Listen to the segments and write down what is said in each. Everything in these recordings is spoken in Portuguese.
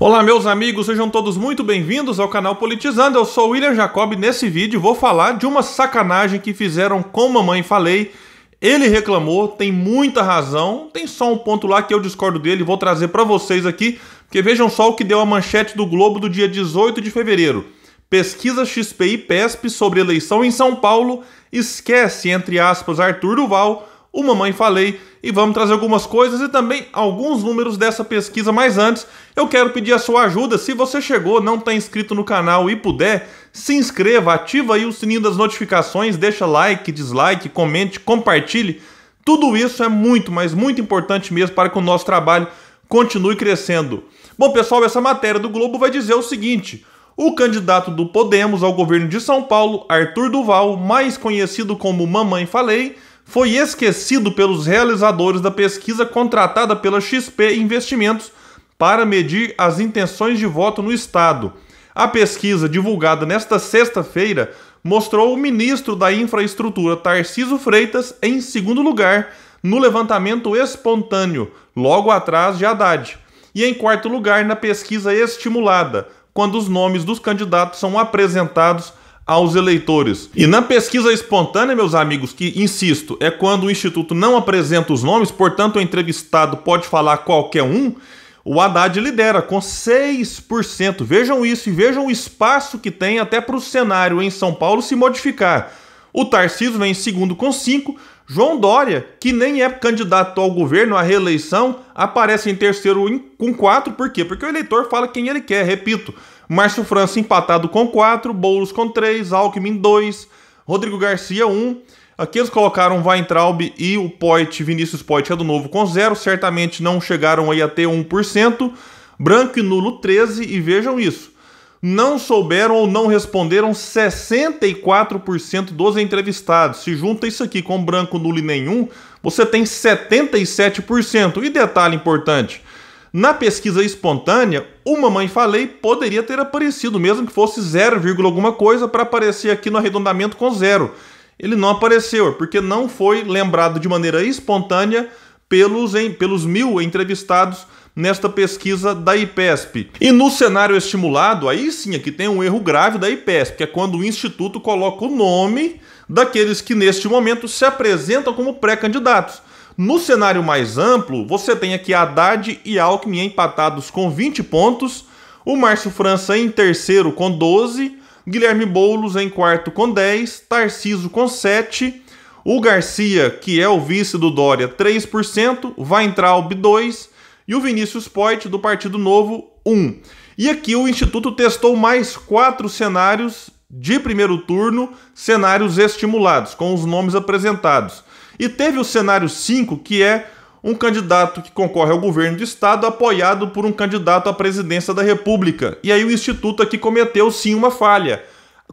Olá meus amigos, sejam todos muito bem-vindos ao canal Politizando. Eu sou o William Jacob e nesse vídeo vou falar de uma sacanagem que fizeram com Mamãe Falei. Ele reclamou, tem muita razão, tem só um ponto lá que eu discordo dele, vou trazer para vocês aqui, porque vejam só o que deu a manchete do Globo do dia 18 de fevereiro. Pesquisa XP e PESP sobre eleição em São Paulo esquece, entre aspas, Arthur Duval, o Mamãe Falei, e vamos trazer algumas coisas e também alguns números dessa pesquisa. Mas antes, eu quero pedir a sua ajuda. Se você chegou, não está inscrito no canal e puder, se inscreva, ativa aí o sininho das notificações, deixa like, dislike, comente, compartilhe. Tudo isso é muito, mas muito importante mesmo para que o nosso trabalho continue crescendo. Bom, pessoal, essa matéria do Globo vai dizer o seguinte: o candidato do Podemos ao governo de São Paulo, Arthur Duval, mais conhecido como Mamãe Falei, foi esquecido pelos realizadores da pesquisa contratada pela XP Investimentos para medir as intenções de voto no estado. A pesquisa, divulgada nesta sexta-feira, mostrou o ministro da Infraestrutura, Tarcísio Freitas, em segundo lugar no levantamento espontâneo, logo atrás de Haddad. E em quarto lugar na pesquisa estimulada, quando os nomes dos candidatos são apresentados aos eleitores. E na pesquisa espontânea, meus amigos, que, insisto, é quando o Instituto não apresenta os nomes, portanto o entrevistado pode falar qualquer um, o Haddad lidera com 6%. Vejam isso e vejam o espaço que tem até para o cenário em São Paulo se modificar. O Tarcísio vem em segundo com 5%, João Dória, que nem é candidato ao governo, à reeleição, aparece em terceiro com 4%. Por quê? Porque o eleitor fala quem ele quer, repito. Márcio França empatado com 4%, Boulos com 3%, Alckmin 2%, Rodrigo Garcia 1%. Aqui eles colocaram Weintraub e o Poit, Vinícius Poit é do Novo com 0%, certamente não chegaram aí a ter 1%. Branco e nulo 13%, e vejam isso. Não souberam ou não responderam 64% dos entrevistados. Se junta isso aqui com branco, nulo e nenhum, você tem 77%. E detalhe importante, na pesquisa espontânea, o Mamãe Falei poderia ter aparecido, mesmo que fosse 0, alguma coisa, para aparecer aqui no arredondamento com 0. Ele não apareceu, porque não foi lembrado de maneira espontânea pelos 1.000 entrevistados nesta pesquisa da IPESP. E no cenário estimulado, aí sim, aqui tem um erro grave da IPESP, que é quando o Instituto coloca o nome daqueles que neste momento se apresentam como pré-candidatos. No cenário mais amplo, você tem aqui Haddad e Alckmin empatados com 20 pontos, o Márcio França em terceiro com 12, Guilherme Boulos em quarto com 10, Tarcísio com 7, o Garcia, que é o vice do Dória, 3%, Weintraub 2% e o Vinícius Poit, do Partido Novo, 1%. E aqui o Instituto testou mais 4 cenários de primeiro turno, cenários estimulados, com os nomes apresentados. E teve o cenário 5, que é um candidato que concorre ao governo do estado apoiado por um candidato à presidência da República. E aí o Instituto aqui cometeu sim uma falha.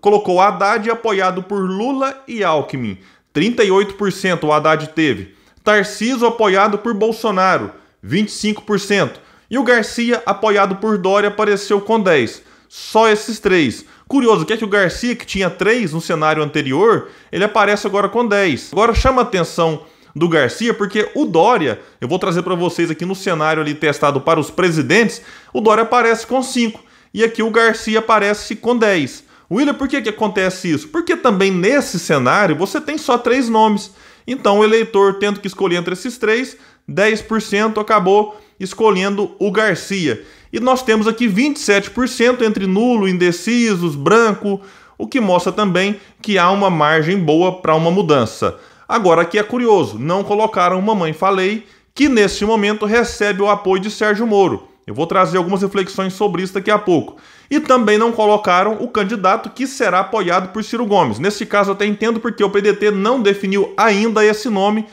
Colocou Haddad apoiado por Lula e Alckmin. 38% o Haddad teve. Tarcísio apoiado por Bolsonaro. 25%. E o Garcia apoiado por Dória apareceu com 10%. Só esses 3%. Curioso que é que o Garcia, que tinha 3 no cenário anterior, ele aparece agora com 10. Agora chama a atenção do Garcia porque o Dória, eu vou trazer para vocês aqui no cenário ali testado para os presidentes, o Dória aparece com 5 e aqui o Garcia aparece com 10. William, por que acontece isso? Porque também nesse cenário você tem só 3 nomes. Então o eleitor, tendo que escolher entre esses 3, 10% acabou escolhendo o Garcia. E nós temos aqui 27% entre nulo, indecisos, branco, o que mostra também que há uma margem boa para uma mudança. Agora aqui é curioso, não colocaram Mamãe Falei, que neste momento recebe o apoio de Sérgio Moro. Eu vou trazer algumas reflexões sobre isso daqui a pouco. E também não colocaram o candidato que será apoiado por Ciro Gomes. Nesse caso eu até entendo porque o PDT não definiu ainda esse nome.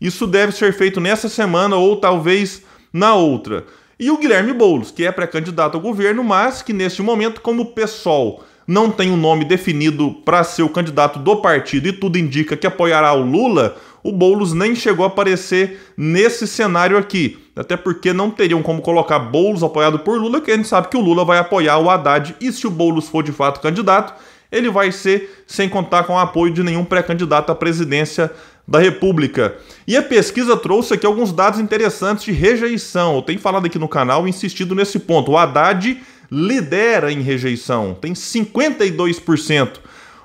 Isso deve ser feito nessa semana ou talvez na outra. E o Guilherme Boulos, que é pré-candidato ao governo, mas que neste momento, como o PSOL não tem um nome definido para ser o candidato do partido e tudo indica que apoiará o Lula, o Boulos nem chegou a aparecer nesse cenário aqui. Até porque não teriam como colocar Boulos apoiado por Lula, que a gente sabe que o Lula vai apoiar o Haddad, e se o Boulos for de fato candidato, ele vai ser sem contar com o apoio de nenhum pré-candidato à presidência da República. E a pesquisa trouxe aqui alguns dados interessantes de rejeição. Eu tenho falado aqui no canal e insistido nesse ponto. O Haddad lidera em rejeição, tem 52%.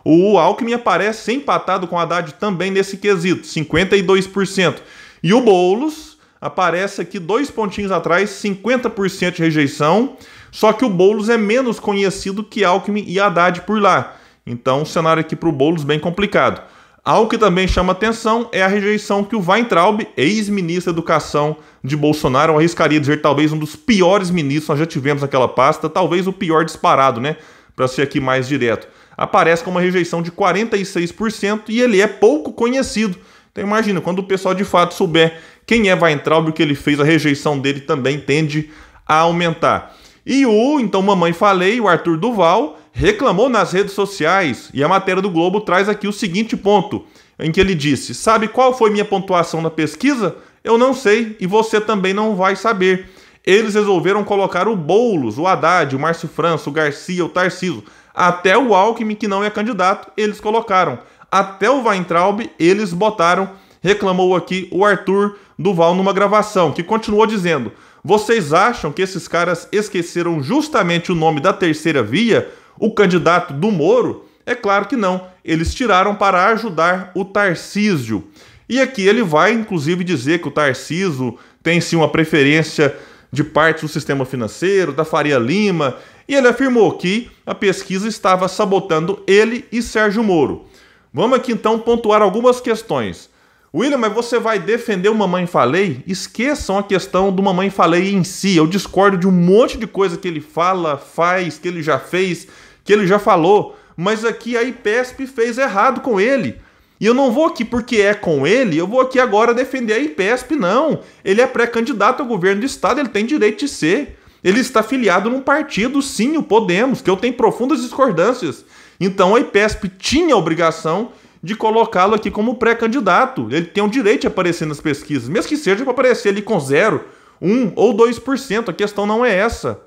O Alckmin aparece empatado com o Haddad também nesse quesito, 52%. E o Boulos aparece aqui 2 pontinhos atrás, 50% de rejeição. Só que o Boulos é menos conhecido que Alckmin e Haddad por lá. Então o cenário aqui para o Boulos bem complicado. Algo que também chama atenção é a rejeição que o Weintraub, ex-ministro da Educação de Bolsonaro, eu arriscaria dizer talvez um dos piores ministros, nós já tivemos naquela pasta, talvez o pior disparado, né? Para ser aqui mais direto. Aparece com uma rejeição de 46% e ele é pouco conhecido. Então imagina, quando o pessoal de fato souber quem é Weintraub e o que ele fez, a rejeição dele também tende a aumentar. E então mamãe falei, o Arthur Duval, reclamou nas redes sociais e a matéria do Globo traz aqui o seguinte ponto, em que ele disse: sabe qual foi minha pontuação na pesquisa? Eu não sei e você também não vai saber. Eles resolveram colocar o Boulos, o Haddad, o Márcio França, o Garcia, o Tarcísio, até o Alckmin, que não é candidato, eles colocaram. Até o Weintraub, eles botaram, reclamou aqui o Arthur Duval numa gravação, que continuou dizendo: vocês acham que esses caras esqueceram justamente o nome da terceira via, o candidato do Moro? É claro que não. Eles tiraram para ajudar o Tarcísio. E aqui ele vai, inclusive, dizer que o Tarcísio tem sim uma preferência de parte do sistema financeiro, da Faria Lima, e ele afirmou que a pesquisa estava sabotando ele e Sérgio Moro. Vamos aqui então pontuar algumas questões. William, mas você vai defender o Mamãe Falei? Esqueçam a questão do Mamãe Falei em si. Eu discordo de um monte de coisa que ele fala, faz, que ele já fez, que ele já falou. Mas aqui a IPESP fez errado com ele. E eu não vou aqui porque é com ele, eu vou aqui agora defender a IPESP, não. Ele é pré-candidato ao governo do estado, ele tem direito de ser. Ele está filiado num partido, sim, o Podemos, que eu tenho profundas discordâncias. Então a IPESP tinha a obrigação de colocá-lo aqui como pré-candidato. Ele tem o direito de aparecer nas pesquisas, mesmo que seja para aparecer ali com 0, 1 ou 2%. A questão não é essa.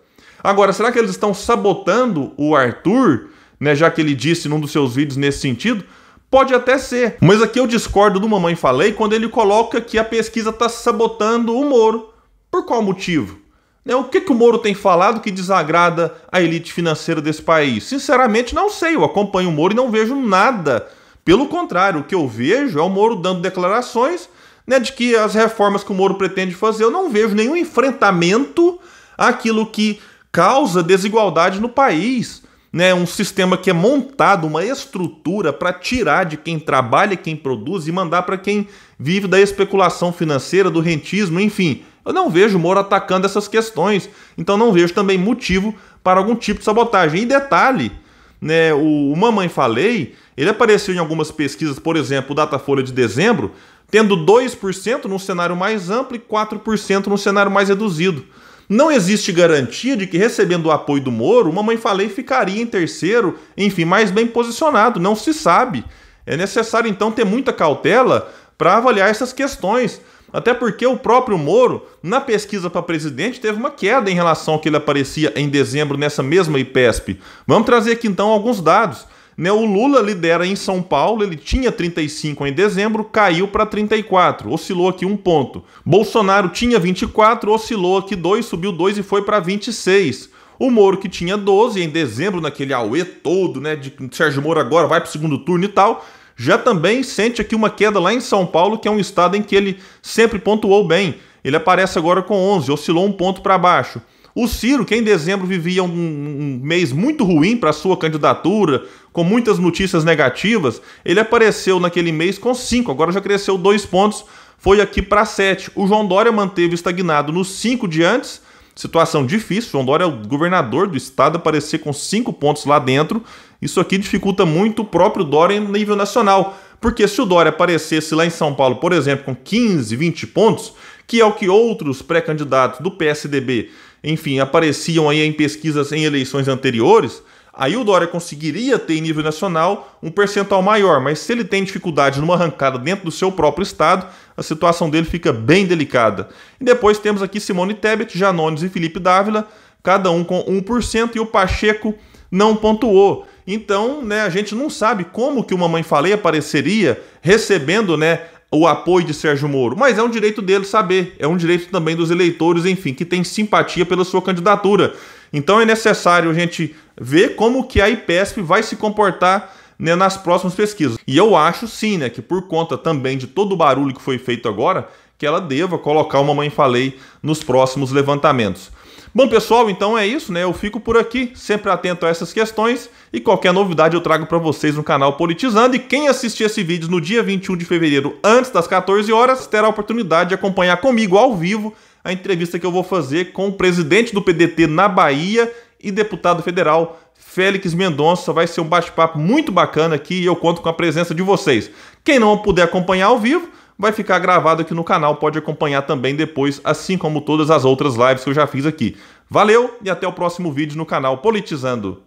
Agora, será que eles estão sabotando o Arthur, né, já que ele disse num dos seus vídeos nesse sentido? Pode até ser. Mas aqui eu discordo do Mamãe Falei quando ele coloca que a pesquisa está sabotando o Moro. Por qual motivo? O que o Moro tem falado que desagrada a elite financeira desse país? Sinceramente, não sei. Eu acompanho o Moro e não vejo nada. Pelo contrário, o que eu vejo é o Moro dando declarações, né, de que as reformas que o Moro pretende fazer, eu não vejo nenhum enfrentamento àquilo que causa desigualdade no país. Né, um sistema que é montado, uma estrutura para tirar de quem trabalha e quem produz e mandar para quem vive da especulação financeira, do rentismo, enfim. Eu não vejo o Moro atacando essas questões, então não vejo também motivo para algum tipo de sabotagem. E detalhe, né, o Mamãe Falei, ele apareceu em algumas pesquisas, por exemplo, o Datafolha de dezembro, tendo 2% num cenário mais amplo e 4% num cenário mais reduzido. Não existe garantia de que, recebendo o apoio do Moro, o Mamãe Falei ficaria em terceiro, enfim, mais bem posicionado. Não se sabe. É necessário, então, ter muita cautela para avaliar essas questões. Até porque o próprio Moro, na pesquisa para presidente, teve uma queda em relação ao que ele aparecia em dezembro nessa mesma IPESP. Vamos trazer aqui, então, alguns dados. O Lula lidera em São Paulo, ele tinha 35 em dezembro, caiu para 34, oscilou aqui 1 ponto. Bolsonaro tinha 24, oscilou aqui 2, subiu 2 e foi para 26. O Moro, que tinha 12 em dezembro, naquele auê todo, né, de Sérgio Moro agora vai para o segundo turno e tal, já também sente aqui uma queda lá em São Paulo, que é um estado em que ele sempre pontuou bem. Ele aparece agora com 11, oscilou 1 ponto para baixo. O Ciro, que em dezembro vivia um mês muito ruim para a sua candidatura, com muitas notícias negativas, ele apareceu naquele mês com 5, agora já cresceu 2 pontos, foi aqui para 7. O João Dória manteve estagnado nos 5 de antes, situação difícil, João Dória é o governador do estado, aparecer com 5 pontos lá dentro, isso aqui dificulta muito o próprio Dória em nível nacional, porque se o Dória aparecesse lá em São Paulo, por exemplo, com 15, 20 pontos, que é o que outros pré-candidatos do PSDB, enfim, apareciam aí em pesquisas em eleições anteriores, aí o Dória conseguiria ter em nível nacional um percentual maior, mas se ele tem dificuldade numa arrancada dentro do seu próprio estado, a situação dele fica bem delicada. E depois temos aqui Simone Tebet, Janones e Felipe Dávila, cada um com 1%, e o Pacheco não pontuou. Então, né, a gente não sabe como que o Mamãe Falei apareceria recebendo, né, o apoio de Sérgio Moro, mas é um direito dele saber, é um direito também dos eleitores, enfim, que tem simpatia pela sua candidatura. Então é necessário a gente ver como que a IPESP vai se comportar, né, nas próximas pesquisas. E eu acho sim, né, que por conta também de todo o barulho que foi feito agora, que ela deva colocar o Mamãe Falei nos próximos levantamentos. Bom, pessoal, então é isso, né? Eu fico por aqui, sempre atento a essas questões, e qualquer novidade eu trago para vocês no canal Politizando. E quem assistir esse vídeo no dia 21 de fevereiro, antes das 14 horas, terá a oportunidade de acompanhar comigo ao vivo a entrevista que eu vou fazer com o presidente do PDT na Bahia e deputado federal Félix Mendonça. Vai ser um bate-papo muito bacana aqui e eu conto com a presença de vocês. Quem não puder acompanhar ao vivo, vai ficar gravado aqui no canal, pode acompanhar também depois, assim como todas as outras lives que eu já fiz aqui. Valeu e até o próximo vídeo no canal Politizando.